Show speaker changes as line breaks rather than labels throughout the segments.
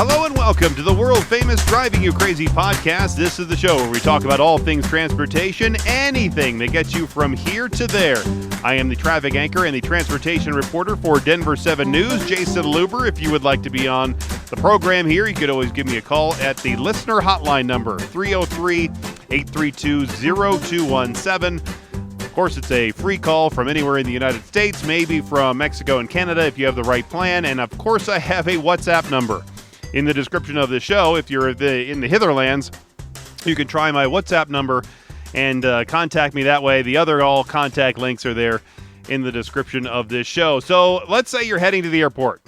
Hello and welcome to the world-famous Driving You Crazy podcast. This is the show where we talk about all things transportation, anything that gets you from here to there. I am the traffic anchor and the transportation reporter for Denver 7 News, Jason Luber. If you would like to be on the program here, you could always give me a call at the listener hotline number, 303-832-0217. Of course, it's a free call from anywhere in the United States, maybe from Mexico and Canada if you have the right plan. And of course, I have a WhatsApp number in the description of the show. If you're in the Hitherlands, you can try my WhatsApp number and contact me that way. The other all contact links are there in the description of this show. So let's say you're heading to the airport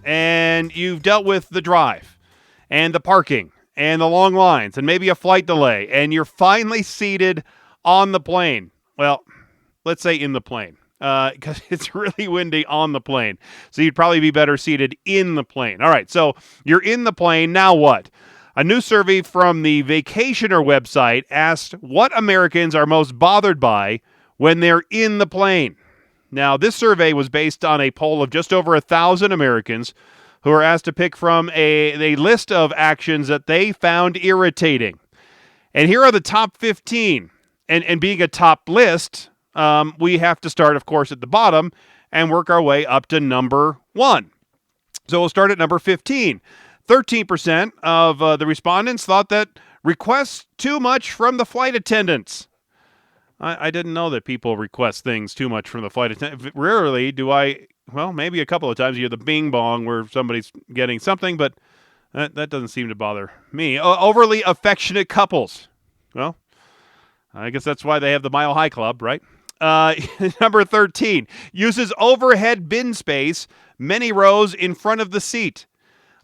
and you've dealt with the drive and the parking and the long lines and maybe a flight delay, and you're finally seated on the plane. Well, let's say in the plane, because it's really windy on the plane. So you'd probably be better seated in the plane. All right, so you're in the plane. Now what? A new survey from the Vacationer website asked what Americans are most bothered by when they're in the plane. Now, this survey was based on a poll of just over 1,000 Americans who were asked to pick from a list of actions that they found irritating. And here are the top 15. And being a top list, we have to start, of course, at the bottom and work our way up to number 1. So we'll start at number 15. 13% of the respondents thought that requests too much from the flight attendants. I didn't know that people request things too much from the flight attendant. Rarely do I, well, maybe a couple of times you hear the bing bong where somebody's getting something, but that doesn't seem to bother me. Overly affectionate couples. Well, I guess that's why they have the Mile High Club, right? Number 13, uses overhead bin space, many rows in front of the seat.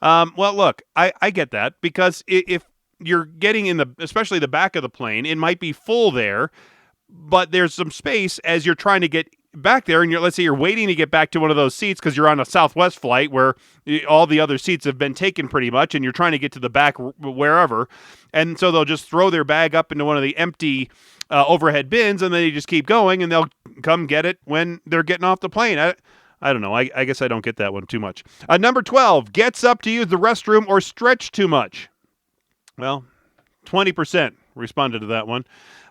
Well, look, I get that, because if you're getting in especially the back of the plane, it might be full there, but there's some space as you're trying to get back there, and let's say you're waiting to get back to one of those seats because you're on a Southwest flight where all the other seats have been taken pretty much, and you're trying to get to the back wherever, and so they'll just throw their bag up into one of the empty overhead bins, and then they just keep going, and they'll come get it when they're getting off the plane. I don't know. I guess I don't get that one too much. Number 12, gets up to use the restroom or stretch too much. Well, 20% responded to that one.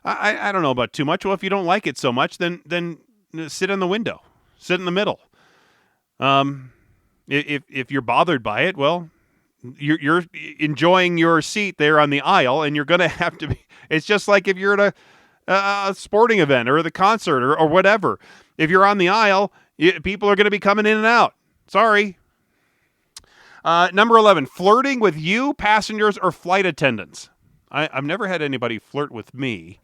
I don't know about too much. Well, if you don't like it so much, then sit in the window. Sit in the middle. If you're bothered by it, well, you're enjoying your seat there on the aisle, and you're going to have to be. It's just like if you're at a sporting event or the concert or whatever. If you're on the aisle, people are going to be coming in and out. Sorry. Number 11, flirting with you, passengers, or flight attendants. I've never had anybody flirt with me.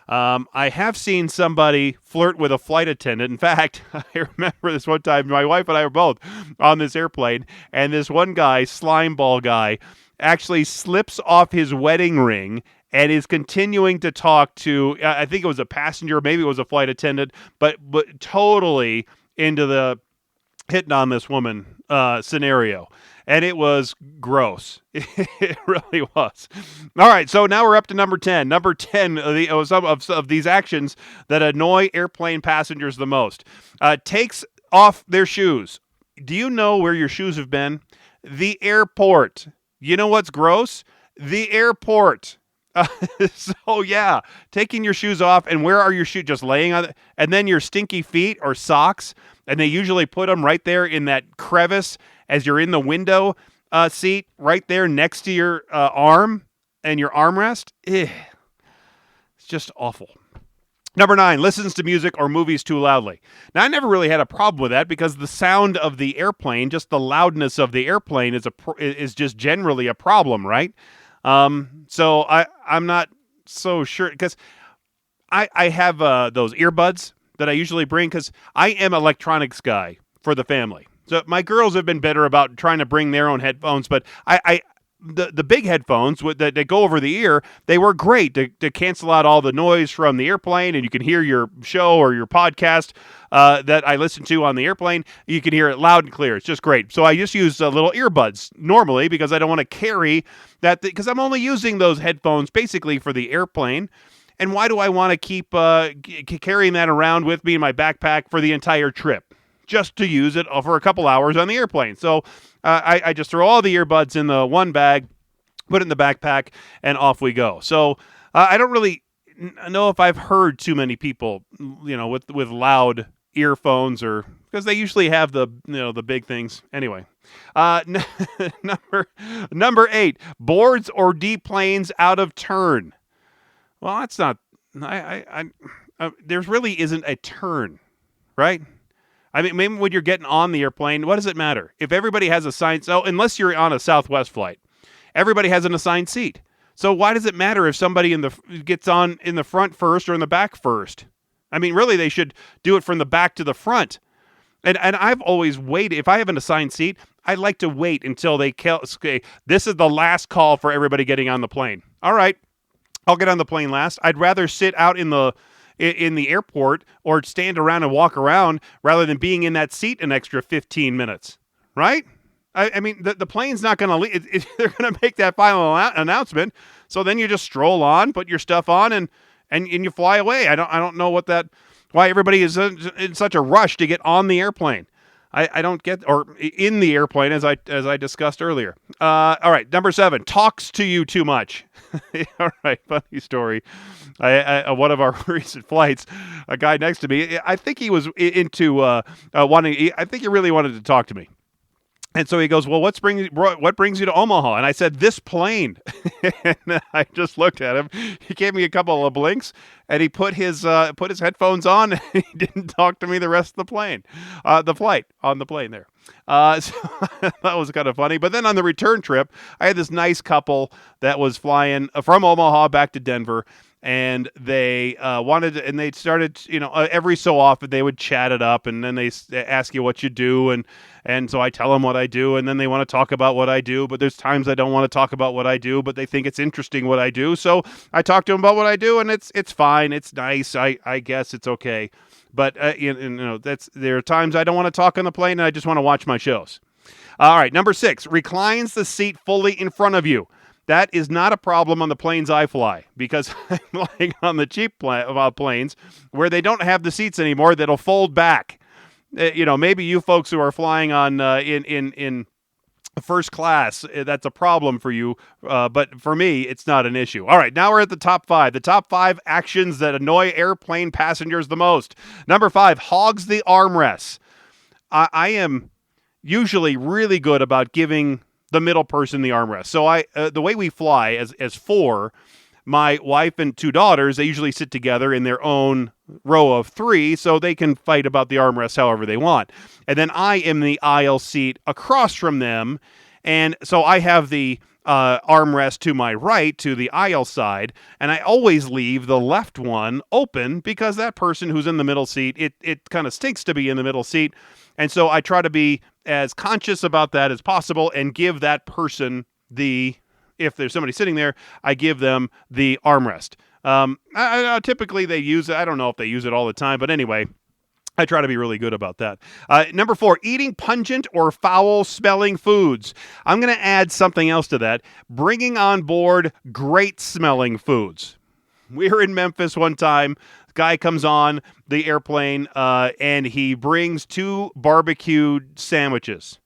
I have seen somebody flirt with a flight attendant. In fact, I remember this one time, my wife and I were both on this airplane, and this one guy, slimeball guy, actually slips off his wedding ring and is continuing to talk to, I think it was a passenger, maybe it was a flight attendant, but totally into the hitting on this woman scenario. And it was gross. It really was. All right, so now we're up to number 10. Number 10 of these actions that annoy airplane passengers the most. Takes off their shoes. Do you know where your shoes have been? The airport. You know what's gross? The airport. So yeah, taking your shoes off, and where are your shoes? Just laying on it, and then your stinky feet or socks, and they usually put them right there in that crevice as you're in the window seat, right there next to your arm and your armrest. It's just awful. Number 9, listens to music or movies too loudly. Now, I never really had a problem with that because the sound of the airplane, just the loudness of the airplane is just generally a problem, right? So I'm not so sure, because I have those earbuds that I usually bring, because I am an electronics guy for the family. So my girls have been better about trying to bring their own headphones, but the big headphones that go over the ear, they work great to cancel out all the noise from the airplane, and you can hear your show or your podcast that I listen to on the airplane. You can hear it loud and clear. It's just great. So I just use little earbuds normally because I don't want to carry that, because I'm only using those headphones basically for the airplane. And why do I want to keep carrying that around with me in my backpack for the entire trip? just to use it for a couple hours on the airplane. So I just throw all the earbuds in the one bag, put it in the backpack, and off we go. So I don't really know if I've heard too many people, with loud earphones, or because they usually have the big things. Anyway, number 8, boards or deplanes out of turn. Well, that's not. There really isn't a turn, right? I mean, maybe when you're getting on the airplane, what does it matter if everybody has assigned? So unless you're on a Southwest flight, everybody has an assigned seat. So why does it matter if somebody gets on in the front first or in the back first? I mean, really, they should do it from the back to the front. And I've always waited. If I have an assigned seat, I like to wait until this is the last call for everybody getting on the plane. All right, I'll get on the plane last. I'd rather sit out in the airport or stand around and walk around rather than being in that seat an extra 15 minutes, right? I mean, the plane's not going to leave. They're going to make that final announcement. So then you just stroll on, put your stuff on, and you fly away. I don't know why everybody is in such a rush to get on the airplane. I don't get, or in the airplane, as I discussed earlier. All right, number 7, talks to you too much. All right, funny story. One of our recent flights, a guy next to me, I think he was into wanting. I think he really wanted to talk to me. And so he goes, well, what brings you to Omaha? And I said, this plane. And I just looked at him. He gave me a couple of blinks, and he put his headphones on, and he didn't talk to me the rest of the plane, the flight on the plane there. So that was kind of funny. But then on the return trip, I had this nice couple that was flying from Omaha back to Denver. And they and they started, every so often they would chat it up, and then they ask you what you do, and so I tell them what I do, and then they want to talk about what I do, but there's times I don't want to talk about what I do, but they think it's interesting what I do, so I talk to them about what I do, and it's fine, it's nice, I guess it's okay, but there are times I don't want to talk on the plane, and I just want to watch my shows. All right, number 6, reclines the seat fully in front of you. That is not a problem on the planes I fly, because I'm flying on the cheap planes where they don't have the seats anymore that'll fold back. Maybe you folks who are flying on in first class, that's a problem for you. But for me, it's not an issue. All right, now we're at the top 5. The top 5 actions that annoy airplane passengers the most. Number 5, hogs the armrests. I am usually really good about giving the middle person the armrest. So the way we fly as 4, my wife and 2 daughters, they usually sit together in their own row of 3, so they can fight about the armrest however they want. And then I am the aisle seat across from them, and so I have the armrest to my right, to the aisle side, and I always leave the left one open because that person who's in the middle seat, it kind of stinks to be in the middle seat. And so I try to be as conscious about that as possible and give that person if there's somebody sitting there, I give them the armrest. Typically they use it. I don't know if they use it all the time, but anyway, I try to be really good about that. Number 4, eating pungent or foul-smelling foods. I'm going to add something else to that. Bringing on board great-smelling foods. We were in Memphis one time. Guy comes on the airplane, and he brings 2 barbecued sandwiches.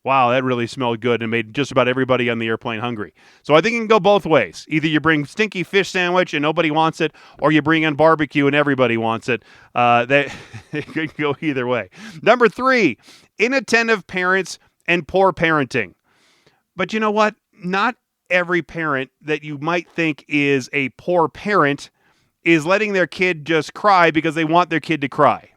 Wow, that really smelled good and made just about everybody on the airplane hungry. So I think it can go both ways. Either you bring stinky fish sandwich and nobody wants it, or you bring in barbecue and everybody wants it. It could go either way. Number 3, inattentive parents and poor parenting. But you know what? Not every parent that you might think is a poor parent is letting their kid just cry because they want their kid to cry.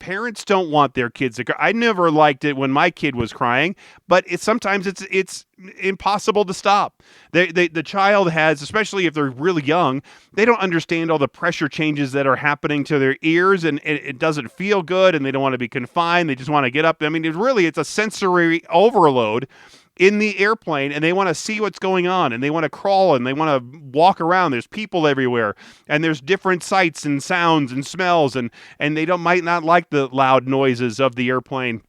Parents don't want their kids to cry. I never liked it when my kid was crying, but sometimes it's impossible to stop. The child has, especially if they're really young, they don't understand all the pressure changes that are happening to their ears, and it doesn't feel good, and they don't want to be confined. They just want to get up. I mean, it's a sensory overload in the airplane, and they want to see what's going on, and they want to crawl, and they want to walk around. There's people everywhere, and there's different sights and sounds and smells, and they might not like the loud noises of the airplane.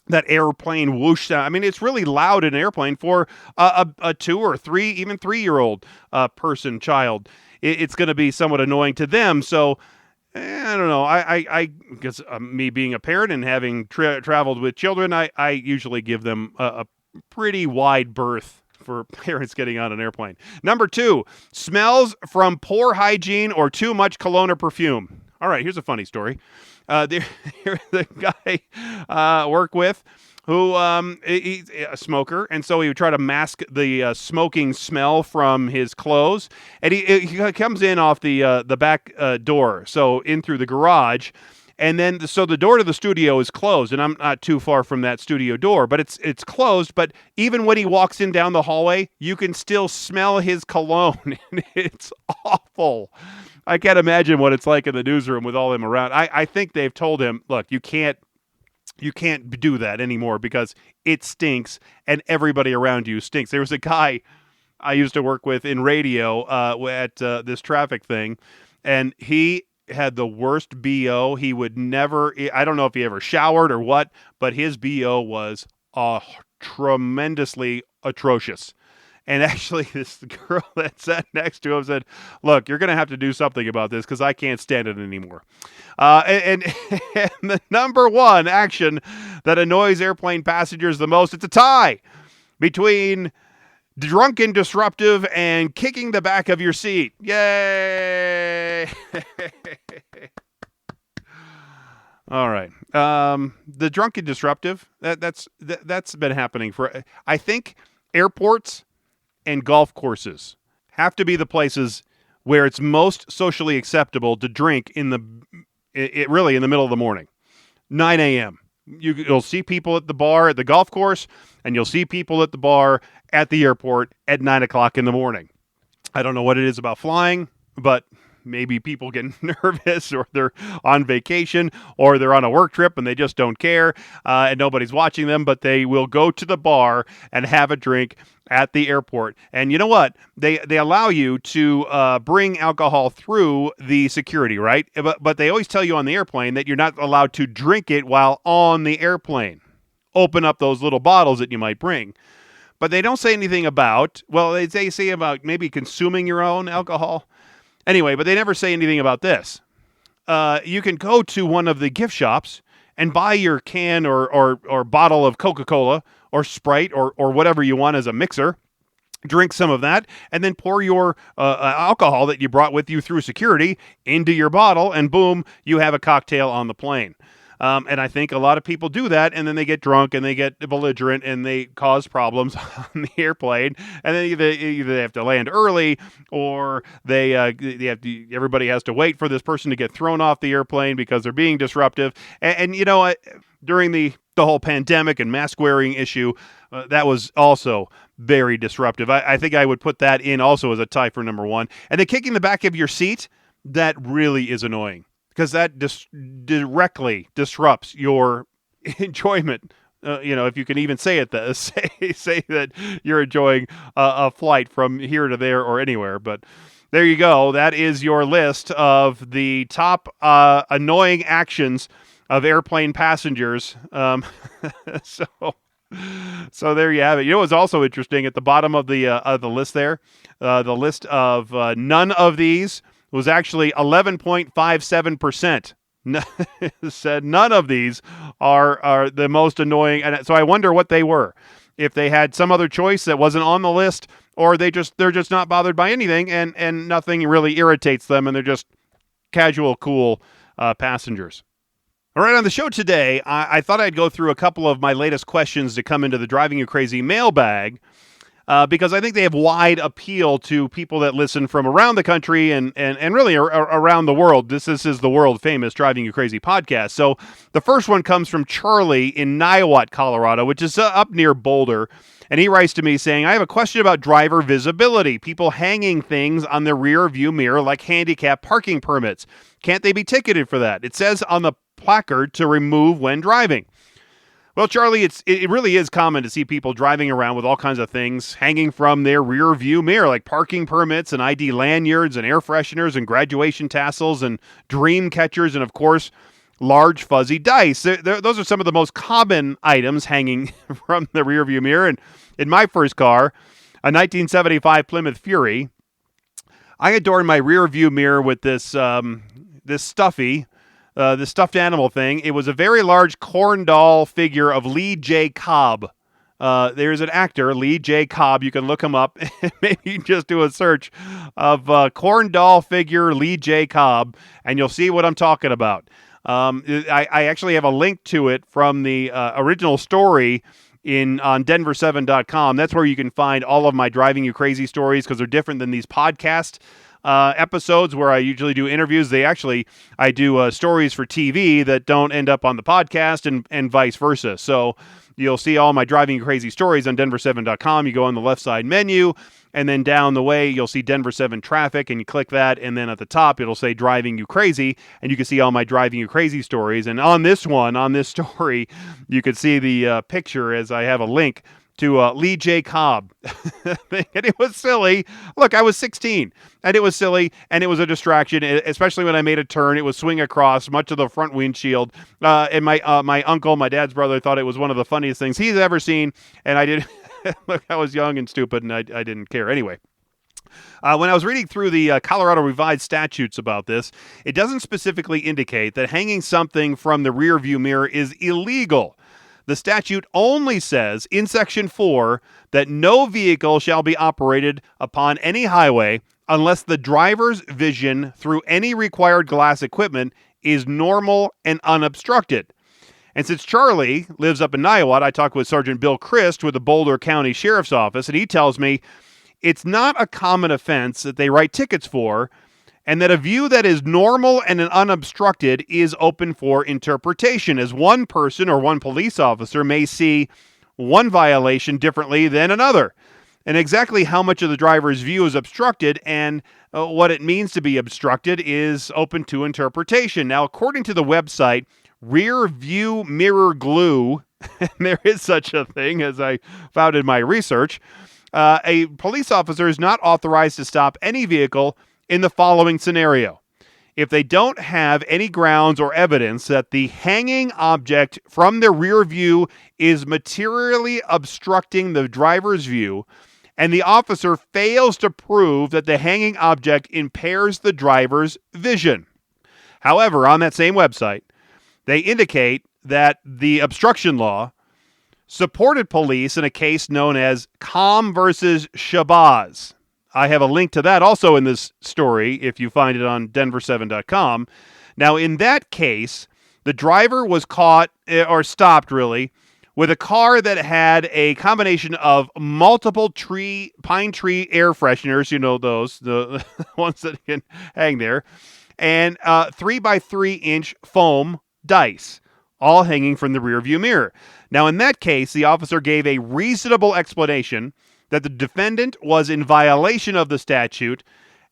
That airplane whoosh sound. I mean, it's really loud in an airplane for a 2 or 3, even 3-year-old child. It's going to be somewhat annoying to them. So I don't know. I guess me being a parent and having traveled with children, I usually give them a pretty wide berth for parents getting on an airplane. Number 2, smells from poor hygiene or too much cologne or perfume. All right, here's a funny story. The guy work with who he's a smoker, and so he would try to mask the smoking smell from his clothes. And he comes in off the back door, so in through the garage. And then, so the door to the studio is closed, and I'm not too far from that studio door, but it's closed. But even when he walks in down the hallway, you can still smell his cologne, and it's awful. I can't imagine what it's like in the newsroom with all them around. I think they've told him, look, you can't do that anymore because it stinks, and everybody around you stinks. There was a guy I used to work with in radio at this traffic thing, and he had the worst BO. He would never, I don't know if he ever showered or what, but his BO was tremendously atrocious. And actually, this girl that sat next to him said, look, you're going to have to do something about this because I can't stand it anymore. And the number 1 action that annoys airplane passengers the most, it's a tie between drunken disruptive and kicking the back of your seat. Yay! All right. The drunken disruptive, that's been happening for, I think airports and golf courses have to be the places where it's most socially acceptable to drink really in the middle of the morning. 9 a.m. You'll see people at the bar at the golf course, and you'll see people at the bar at the airport at 9 o'clock in the morning. I don't know what it is about flying, but maybe people get nervous, or they're on vacation, or they're on a work trip and they just don't care, and nobody's watching them, but they will go to the bar and have a drink at the airport. And you know what? They allow you to bring alcohol through the security, right? But they always tell you on the airplane that you're not allowed to drink it while on the airplane. Open up those little bottles that you might bring. But they don't say anything about, well, they say about maybe consuming your own alcohol. Anyway, but they never say anything about this. You can go to one of the gift shops and buy your can or bottle of Coca-Cola or Sprite or whatever you want as a mixer. Drink some of that, and then pour your alcohol that you brought with you through security into your bottle, and boom, you have a cocktail on the plane. And I think a lot of people do that, and then they get drunk and they get belligerent and they cause problems on the airplane. And then either they have to land early, or everybody has to wait for this person to get thrown off the airplane because they're being disruptive. And you know, during the whole pandemic and mask wearing issue, that was also very disruptive. I think I would put that in also as a tie for number 1. And then kicking the back of your seat, that really is annoying, because that directly disrupts your enjoyment. If you can even say it, say that you're enjoying a flight from here to there or anywhere. But there you go. That is your list of the top annoying actions of airplane passengers. So there you have it. You know what's also interesting at the bottom of the list there? The list of none of these was actually 11.57%. Said none of these are the most annoying. And so I wonder what they were. If they had some other choice that wasn't on the list, or they're just not bothered by anything, and nothing really irritates them, and they're just casual, cool passengers. All right, on the show today, I thought I'd go through a couple of my latest questions to come into the Driving You Crazy mailbag, because I think they have wide appeal to people that listen from around the country and really around the world. This is the world-famous Driving You Crazy podcast. So the first one comes from Charlie in Niwot, Colorado, which is up near Boulder. And he writes to me saying, I have a question about driver visibility. People hanging things on their rear view mirror like handicap parking permits. Can't they be ticketed for that? It says on the placard to remove when driving. Well, Charlie, it really is common to see people driving around with all kinds of things hanging from their rear view mirror, like parking permits and ID lanyards and air fresheners and graduation tassels and dream catchers and, of course, large fuzzy dice. Those are some of the most common items hanging from the rear view mirror. And in my first car, a 1975 Plymouth Fury, I adorned my rear view mirror with this this stuffy, the stuffed animal thing. It was a very large corn doll figure of Lee J. Cobb. There's an actor, Lee J. Cobb. You can look him up. Maybe just do a search of corn doll figure Lee J. Cobb, and you'll see what I'm talking about. I actually have a link to it from the original story on Denver7.com. That's where you can find all of my Driving You Crazy stories, because they're different than these podcast episodes where I usually do interviews. I do stories for TV that don't end up on the podcast, and vice versa. So you'll see all my Driving You Crazy stories on Denver7.com. You go on the left side menu, and then down the way, you'll see Denver 7 traffic, and you click that, and then at the top, it'll say Driving You Crazy, and you can see all my Driving You Crazy stories. And on this story, you can see the picture, as I have a link to Lee J. Cobb. And it was silly. Look, I was 16, and it was silly, and it was a distraction, especially when I made a turn. It was swing across much of the front windshield, and my uncle, my dad's brother, thought it was one of the funniest things he's ever seen, and I didn't. Look, I was young and stupid, and I didn't care. Anyway, when I was reading through the Colorado Revised Statutes about this, it doesn't specifically indicate that hanging something from the rear view mirror is illegal. The statute only says in Section 4 that no vehicle shall be operated upon any highway unless the driver's vision through any required glass equipment is normal and unobstructed. And since Charlie lives up in Niwot, I talked with Sergeant Bill Christ with the Boulder County Sheriff's Office, and he tells me it's not a common offense that they write tickets for, and that a view that is normal and unobstructed is open for interpretation, as one person or one police officer may see one violation differently than another. And exactly how much of the driver's view is obstructed and what it means to be obstructed is open to interpretation. Now, according to the website Rear View Mirror Glue, and there is such a thing, as I found in my research, a police officer is not authorized to stop any vehicle in the following scenario. If they don't have any grounds or evidence that the hanging object from the rear view is materially obstructing the driver's view, and the officer fails to prove that the hanging object impairs the driver's vision. However, on that same website, they indicate that the obstruction law supported police in a case known as Com versus Shabazz. I have a link to that also in this story if you find it on Denver7.com. Now, in that case, the driver was caught, or stopped really, with a car that had a combination of multiple pine tree air fresheners, you know those, the ones that can hang there, and 3x3-inch foam dice, all hanging from the rearview mirror. Now, in that case, the officer gave a reasonable explanation that the defendant was in violation of the statute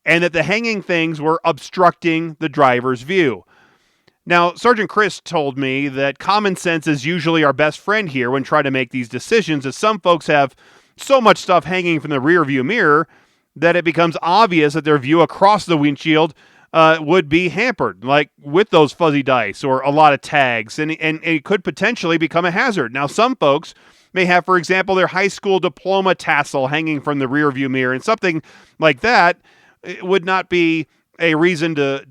and that the hanging things were obstructing the driver's view. Now, Sergeant Chris told me that common sense is usually our best friend here when trying to make these decisions, as some folks have so much stuff hanging from the rearview mirror that it becomes obvious that their view across the windshield would be hampered, like with those fuzzy dice or a lot of tags, and it could potentially become a hazard. Now, some folks may have, for example, their high school diploma tassel hanging from the rearview mirror, and something like that would not be a reason to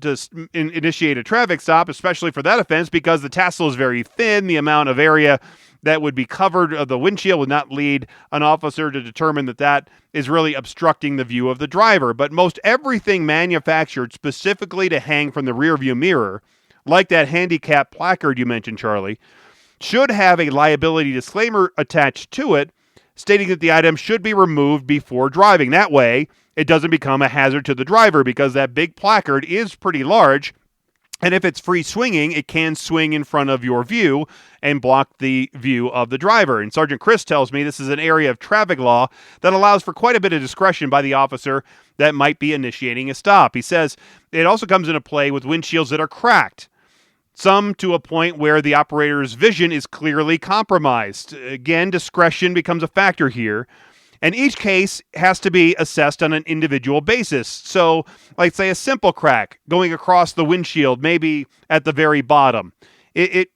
initiate a traffic stop, especially for that offense, because the tassel is very thin. The amount of area that would be covered of the windshield would not lead an officer to determine that that is really obstructing the view of the driver. But most everything manufactured specifically to hang from the rearview mirror, like that handicap placard you mentioned, Charlie, should have a liability disclaimer attached to it, stating that the item should be removed before driving. That way, it doesn't become a hazard to the driver, because that big placard is pretty large, and if it's free swinging, it can swing in front of your view and block the view of the driver. And Sergeant Chris tells me this is an area of traffic law that allows for quite a bit of discretion by the officer that might be initiating a stop. He says it also comes into play with windshields that are cracked, some to a point where the operator's vision is clearly compromised. Again, discretion becomes a factor here. And each case has to be assessed on an individual basis. So, like say a simple crack going across the windshield, maybe at the very bottom. it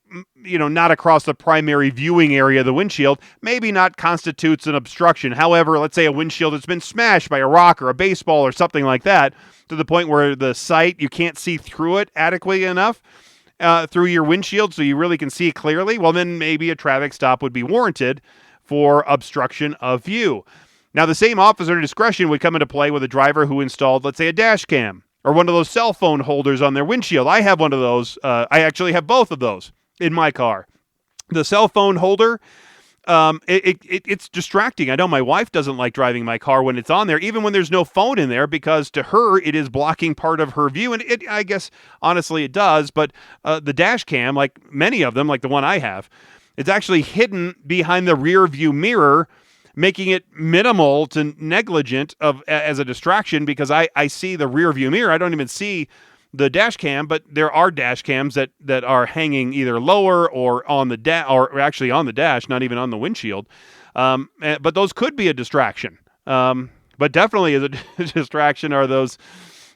not across the primary viewing area of the windshield, maybe not constitutes an obstruction. However, let's say a windshield that's been smashed by a rock or a baseball or something like that to the point where the sight, you can't see through it adequately enough through your windshield so you really can see it clearly, well, then maybe a traffic stop would be warranted for obstruction of view. Now, the same officer discretion would come into play with a driver who installed, let's say, a dash cam or one of those cell phone holders on their windshield. I have one of those. I actually have both of those in my car. The cell phone holder, it's distracting. I know my wife doesn't like driving my car when it's on there, even when there's no phone in there, because to her, it is blocking part of her view. And I guess, honestly, it does. But the dash cam, like many of them, like the one I have, it's actually hidden behind the rear view mirror, making it minimal to negligent as a distraction, because I see the rear view mirror. I don't even see the dash cam, but there are dash cams that are hanging either lower or on the or actually on the dash, not even on the windshield. But those could be a distraction. But definitely as a distraction are those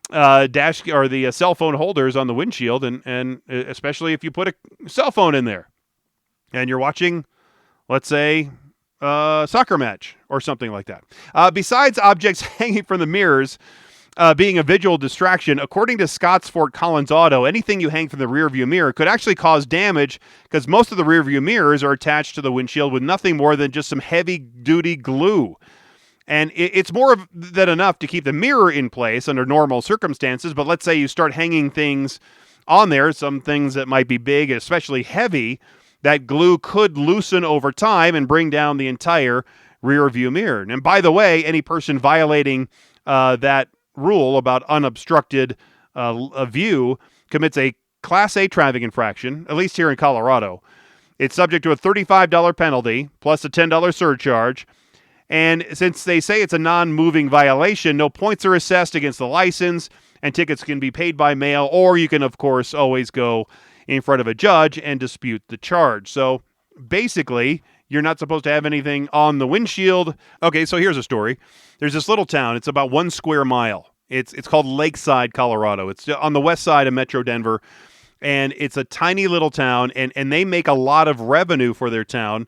dash or the cell phone holders on the windshield, and especially if you put a cell phone in there and you're watching, let's say, soccer match or something like that. Besides objects hanging from the mirrors being a visual distraction, according to Scott's Fort Collins Auto, anything you hang from the rear view mirror could actually cause damage, because most of the rear view mirrors are attached to the windshield with nothing more than just some heavy duty glue. And it's more than enough to keep the mirror in place under normal circumstances. But let's say you start hanging things on there, some things that might be big, especially heavy, that glue could loosen over time and bring down the entire rear view mirror. And by the way, any person violating that rule about unobstructed view commits a Class A traffic infraction, at least here in Colorado. It's subject to a $35 penalty plus a $10 surcharge. And since they say it's a non-moving violation, no points are assessed against the license, and tickets can be paid by mail, or you can, of course, always go in front of a judge and dispute the charge. So basically, you're not supposed to have anything on the windshield. Okay, so here's a story. There's this little town. It's about 1 square mile. It's called Lakeside, Colorado. It's on the west side of Metro Denver, and it's a tiny little town, and they make a lot of revenue for their town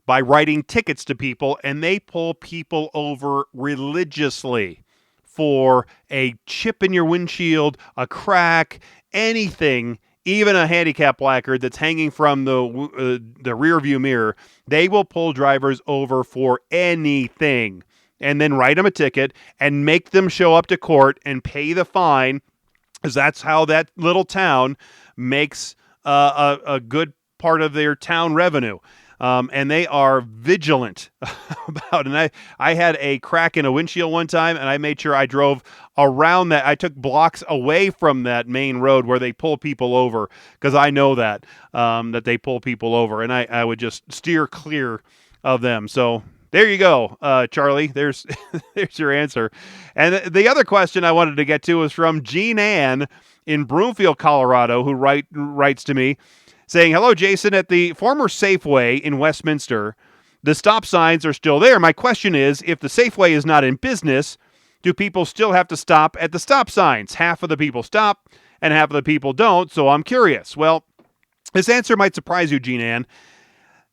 by writing tickets to people, and they pull people over religiously for a chip in your windshield, a crack, anything, even a handicap placard that's hanging from the rear view mirror. They will pull drivers over for anything and then write them a ticket and make them show up to court and pay the fine, because that's how that little town makes a good part of their town revenue. And they are vigilant about it. And I had a crack in a windshield one time, and I made sure I drove around that. I took blocks away from that main road where they pull people over, because I know that they pull people over, and I would just steer clear of them. So there you go, Charlie. There's your answer. And the other question I wanted to get to was from Jean Ann in Broomfield, Colorado, who writes to me, saying, "Hello, Jason. At the former Safeway in Westminster, the stop signs are still there. My question is, if the Safeway is not in business, do people still have to stop at the stop signs? Half of the people stop and half of the people don't, so I'm curious." Well, this answer might surprise you, Jean Ann.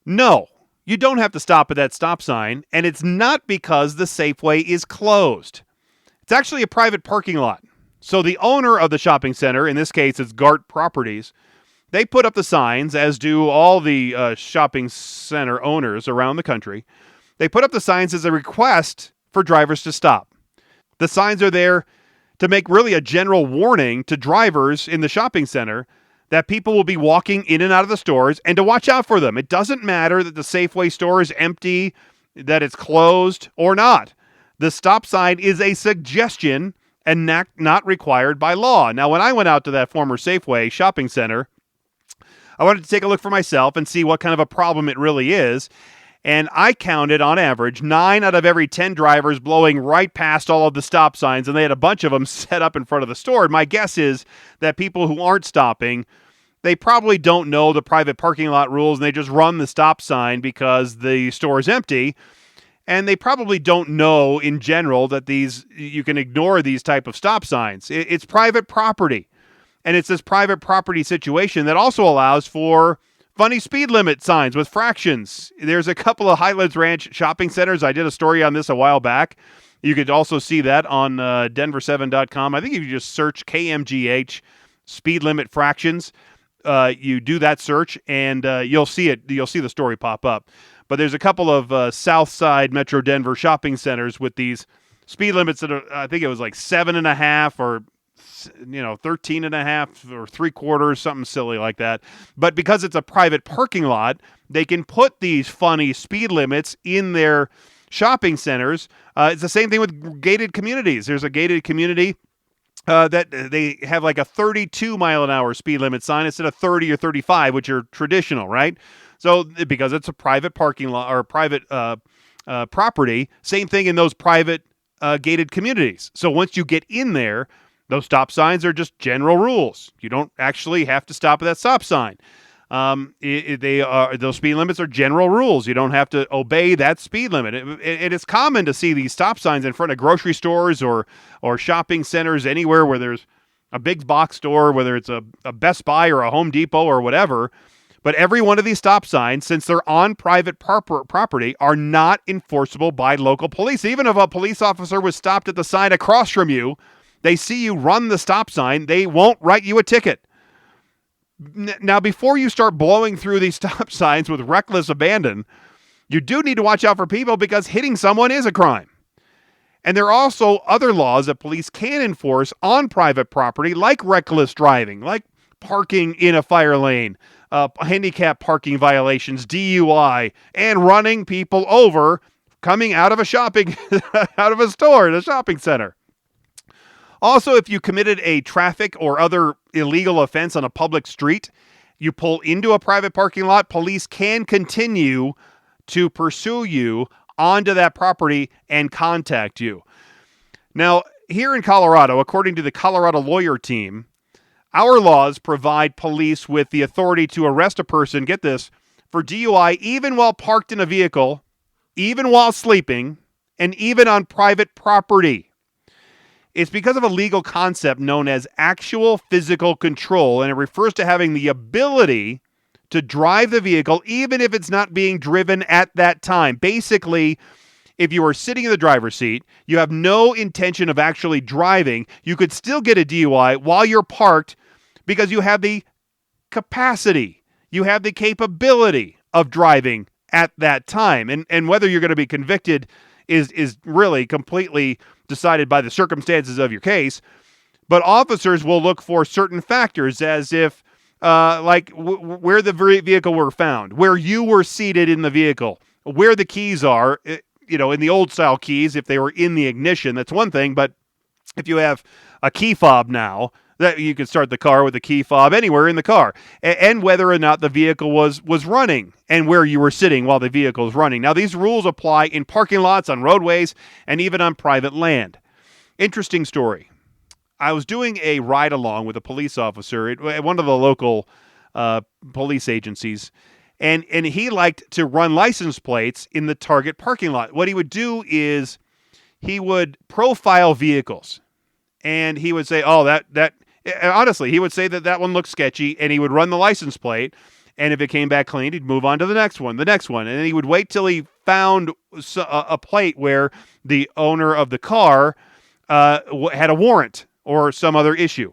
No, you don't have to stop at that stop sign, and it's not because the Safeway is closed. It's actually a private parking lot. So the owner of the shopping center, in this case it's Gart Properties, they put up the signs, as do all the shopping center owners around the country. They put up the signs as a request for drivers to stop. The signs are there to make really a general warning to drivers in the shopping center that people will be walking in and out of the stores and to watch out for them. It doesn't matter that the Safeway store is empty, that it's closed, or not. The stop sign is a suggestion and not required by law. Now, when I went out to that former Safeway shopping center, I wanted to take a look for myself and see what kind of a problem it really is. And I counted, on average, 9 out of every 10 drivers blowing right past all of the stop signs, and they had a bunch of them set up in front of the store. And my guess is that people who aren't stopping, they probably don't know the private parking lot rules, and they just run the stop sign because the store is empty. And they probably don't know, in general, that you can ignore these type of stop signs. It's private property. And it's this private property situation that also allows for funny speed limit signs with fractions. There's a couple of Highlands Ranch shopping centers. I did a story on this a while back. You could also see that on denver7.com. I think if you just search KMGH speed limit fractions, you do that search and you'll see it. You'll see the story pop up. But there's a couple of South Side Metro Denver shopping centers with these speed limits that are, I think it was like 7.5 or 13.5 or 3/4, something silly like that. But because it's a private parking lot, they can put these funny speed limits in their shopping centers. It's the same thing with gated communities. There's a gated community that they have like a 32 mile an hour speed limit sign instead of 30 or 35, which are traditional, right? So because it's a private parking lot or private property, same thing in those private gated communities. So once you get in there, those stop signs are just general rules. You don't actually have to stop at that stop sign. Those speed limits are general rules. You don't have to obey that speed limit. It is common to see these stop signs in front of grocery stores or shopping centers, anywhere where there's a big box store, whether it's a Best Buy or a Home Depot or whatever. But every one of these stop signs, since they're on private property, are not enforceable by local police. Even if a police officer was stopped at the sign across from you, they see you run the stop sign, they won't write you a ticket. Now, before you start blowing through these stop signs with reckless abandon, you do need to watch out for people because hitting someone is a crime. And there are also other laws that police can enforce on private property, like reckless driving, like parking in a fire lane, handicap parking violations, DUI, and running people over coming out of a store in a shopping center. Also, if you committed a traffic or other illegal offense on a public street, you pull into a private parking lot, police can continue to pursue you onto that property and contact you. Now, here in Colorado, according to the Colorado Lawyer Team, our laws provide police with the authority to arrest a person, get this, for DUI even while parked in a vehicle, even while sleeping, and even on private property. It's because of a legal concept known as actual physical control, and it refers to having the ability to drive the vehicle even if it's not being driven at that time. Basically, if you are sitting in the driver's seat, you have no intention of actually driving, you could still get a DUI while you're parked because you have the capacity, you have the capability of driving at that time. And whether you're going to be convicted is really completely decided by the circumstances of your case. But officers will look for certain factors, as if where the vehicle were found, where you were seated in the vehicle, where the keys are, in the old style keys, if they were in the ignition, that's one thing. But if you have a key fob now, that you can start the car with a key fob anywhere in the car, and whether or not the vehicle was running and where you were sitting while the vehicle is running. Now, these rules apply in parking lots, on roadways, and even on private land. Interesting story. I was doing a ride along with a police officer at one of the local police agencies, and he liked to run license plates in the Target parking lot. What he would do is he would profile vehicles, and he would say, honestly, he would say that one looks sketchy, and he would run the license plate, and if it came back clean, he'd move on to the next one, and then he would wait till he found a plate where the owner of the car had a warrant or some other issue.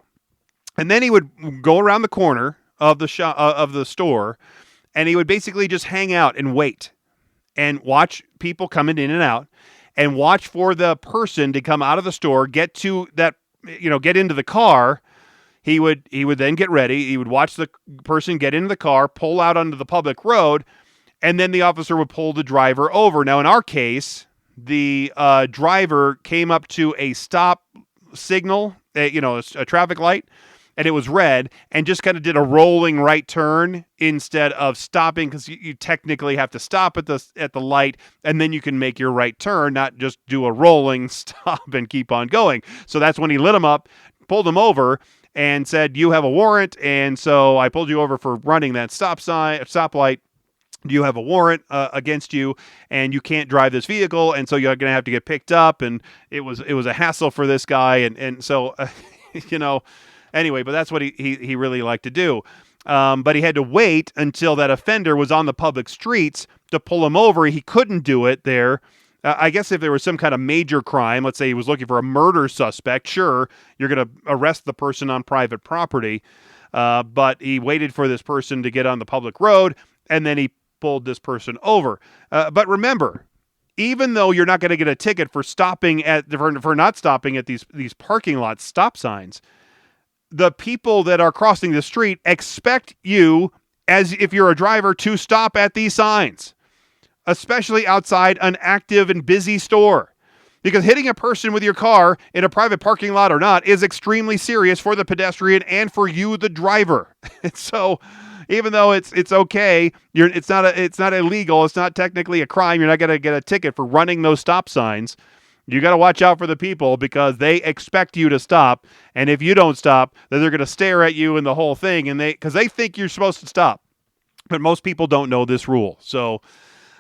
And then he would go around the corner of the store, and he would basically just hang out and wait and watch people coming in and out, and watch for the person to come out of the store, get to that, get into the car. He would then get ready. He would watch the person get into the car, pull out onto the public road, and then the officer would pull the driver over. Now, in our case, the driver came up to a stop signal, a traffic light, and it was red, and just kind of did a rolling right turn instead of stopping, because you technically have to stop at the light, and then you can make your right turn, not just do a rolling stop and keep on going. So that's when he lit him up, pulled him over, and said, "You have a warrant, and so I pulled you over for running that stoplight. You have a warrant against you, and you can't drive this vehicle, and so you're going to have to get picked up." And it was a hassle for this guy, and so Anyway, but that's what he really liked to do. But he had to wait until that offender was on the public streets to pull him over. He couldn't do it there. I guess if there was some kind of major crime, let's say he was looking for a murder suspect, sure, you're going to arrest the person on private property. But he waited for this person to get on the public road, and then he pulled this person over. But remember, even though you're not going to get a ticket for not stopping at these parking lot stop signs, the people that are crossing the street expect you, as if you're a driver, to stop at these signs, especially outside an active and busy store. Because hitting a person with your car in a private parking lot or not is extremely serious for the pedestrian and for you, the driver. So even though it's okay, it's not illegal, it's not technically a crime, you're not going to get a ticket for running those stop signs. You got to watch out for the people because they expect you to stop. And if you don't stop, then they're going to stare at you and the whole thing, and because they think you're supposed to stop. But most people don't know this rule. So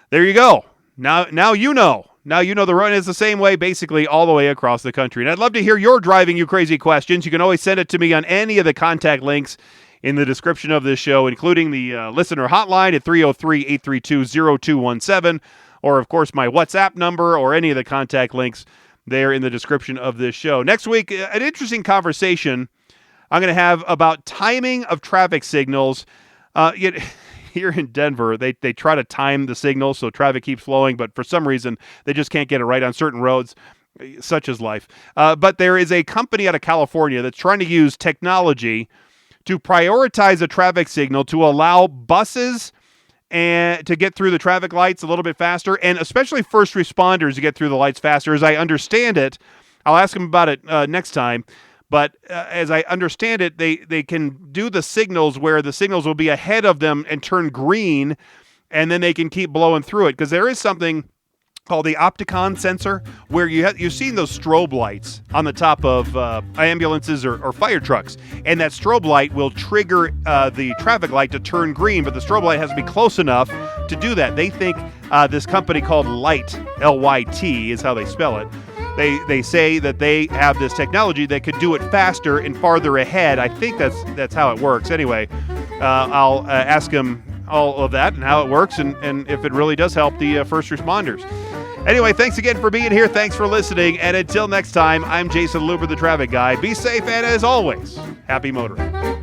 there you go. Now you know. Now you know the run is the same way basically all the way across the country. And I'd love to hear your Driving You Crazy questions. You can always send it to me on any of the contact links in the description of this show, including the listener hotline at 303-832-0217, or, of course, my WhatsApp number or any of the contact links there in the description of this show. Next week, an interesting conversation I'm going to have about timing of traffic signals. Here in Denver, they try to time the signals so traffic keeps flowing, but for some reason, they just can't get it right on certain roads. Such is life. But there is a company out of California that's trying to use technology to prioritize a traffic signal to allow buses and to get through the traffic lights a little bit faster, and especially first responders to get through the lights faster. As I understand it, I'll ask them about it next time. But as I understand it, they can do the signals where the signals will be ahead of them and turn green, and then they can keep blowing through it. Because there is something called the Opticon sensor, where you've seen those strobe lights on the top of ambulances or fire trucks, and that strobe light will trigger the traffic light to turn green, but the strobe light has to be close enough to do that. They think this company called Lyte, L-Y-T is how they spell it. They say that they have this technology that could do it faster and farther ahead. I think that's how it works. Anyway, I'll ask them all of that and how it works and if it really does help the first responders. Anyway, thanks again for being here. Thanks for listening. And until next time, I'm Jason Luber, the traffic guy. Be safe, and as always, happy motoring.